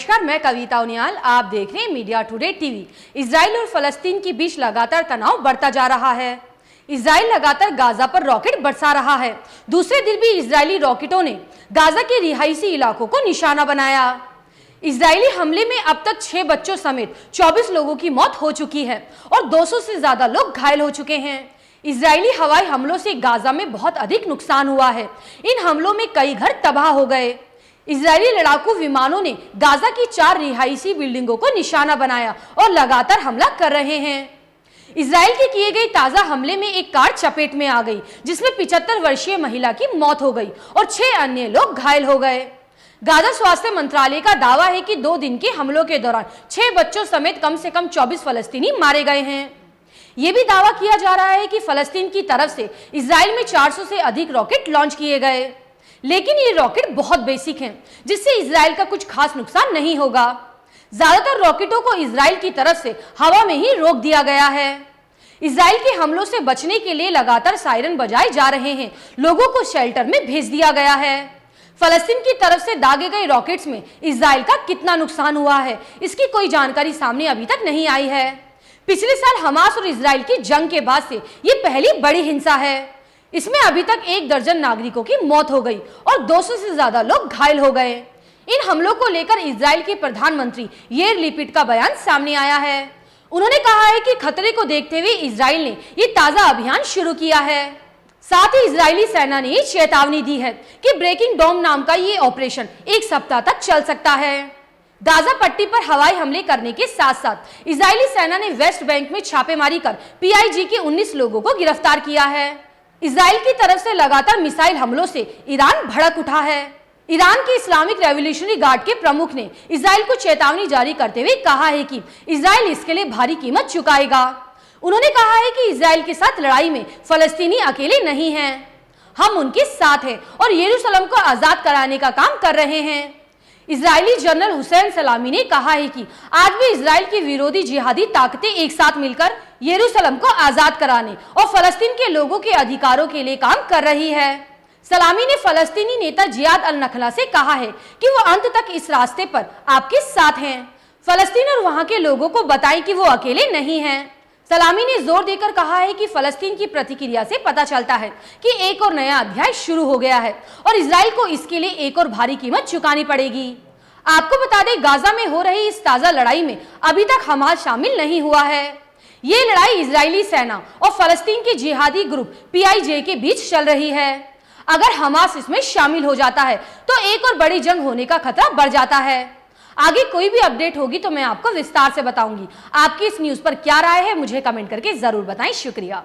नमस्कार, मैं कविता उनियाल। आप देख रहे हैं मीडिया टुडे टीवी। इजराइल और फलस्तीन के बीच लगातार तनाव बढ़ता जा रहा है। इजराइल लगातार गाजा पर रॉकेट बरसा रहा है। दूसरे दिन भी इजरायली रॉकेटों ने गाजा के रिहायशी इलाकों को निशाना बनाया। इजरायली हमले में अब तक 6 बच्चों समेत 24 लोगों की मौत हो चुकी है और 200 से ज्यादा लोग घायल हो चुके हैं। इजरायली हवाई हमलों से गाजा में बहुत अधिक नुकसान हुआ है। इन हमलों में कई घर तबाह हो गए। इजरायली लड़ाकू विमानों ने गाजा की 4 रिहायशी बिल्डिंगों को निशाना बनाया और लगातार हमला कर रहे हैं। इजराइल के किए गए ताजा हमले में एक कार चपेट में आ गई, जिसमें 75 वर्षीय महिला की मौत हो गई और 6 अन्य लोग घायल हो गए। गाजा स्वास्थ्य मंत्रालय का दावा है कि 2 दिन के हमलों के दौरान 6 बच्चों समेत कम से कम 24 फलस्तीनी मारे गए हैं। यह भी दावा किया जा रहा है कि फलस्तीन की तरफ से इजराइल में 400 से अधिक रॉकेट लॉन्च किए गए, लेकिन ये रॉकेट बहुत बेसिक हैं, जिससे इजराइल का कुछ खास नुकसान नहीं होगा। ज्यादातर रॉकेटों को इजराइल की तरफ से हवा में ही रोक दिया गया है। इजराइल के हमलों से बचने के लिए लगातार सायरन बजाए जा रहे हैं। लोगों को शेल्टर में भेज दिया गया है। फलस्तीन की तरफ से दागे गए रॉकेट्स में इजराइल का कितना नुकसान हुआ है, इसकी कोई जानकारी सामने अभी तक नहीं आई है। पिछले साल हमास और इजराइल की जंग के बाद से ये पहली बड़ी हिंसा है। इसमें अभी तक 1 दर्जन नागरिकों की मौत हो गई और 200 से ज्यादा लोग घायल हो गए। इन हमलों को लेकर इजराइल के प्रधानमंत्री याइर लैपिड का बयान सामने आया है। उन्होंने कहा है कि खतरे को देखते हुए इजराइल ने ये ताजा अभियान शुरू किया है। साथ ही इजरायली सेना ने ये चेतावनी दी है कि ब्रेकिंग डॉम नाम का ये ऑपरेशन 1 सप्ताह तक चल सकता है। गाजा पट्टी पर हवाई हमले करने के साथ साथ इजरायली सेना ने वेस्ट बैंक में छापेमारी कर PIG के 19 लोगों को गिरफ्तार किया है। इजराइल की तरफ से लगातार मिसाइल हमलों से ईरान भड़क उठा है। ईरान के इस्लामिक रेवोल्यूशनरी गार्ड के प्रमुख ने इजराइल को चेतावनी जारी करते हुए कहा है कि इजराइल इसके लिए भारी कीमत चुकाएगा। उन्होंने कहा है कि इजराइल के साथ लड़ाई में फलस्तीनी अकेले नहीं हैं, हम उनके साथ हैं और यरूशलेम को आजाद कराने का काम कर रहे हैं। इजरायली जनरल हुसैन सलामी ने कहा है कि आज भी इजराइल की विरोधी जिहादी ताकतें एक साथ मिलकर यरूशलेम को आजाद कराने और फलस्तीन के लोगों के अधिकारों के लिए काम कर रही है। सलामी ने फलस्तीनी नेता जियाद अल नखला से कहा है कि वो अंत तक इस रास्ते पर आपके साथ हैं। फलस्तीन और वहां के लोगों को बताएं कि वो अकेले नहीं हैं। सलामी ने जोर देकर कहा है कि फलस्तीन की प्रतिक्रिया से पता चलता है कि एक और नया अध्याय शुरू हो गया है और इजराइल को इसके लिए एक और भारी कीमत चुकानी पड़ेगी। आपको बता दें, गाजा में हो रही इस ताजा लड़ाई में अभी तक हमास शामिल नहीं हुआ है। ये लड़ाई इजरायली सेना और फलस्तीन के जिहादी ग्रुप PIJ के बीच चल रही है। अगर हमास इसमें शामिल हो जाता है तो एक और बड़ी जंग होने का खतरा बढ़ जाता है। आगे कोई भी अपडेट होगी तो मैं आपको विस्तार से बताऊंगी। आपकी इस न्यूज पर क्या राय है, मुझे कमेंट करके जरूर बताएं। शुक्रिया।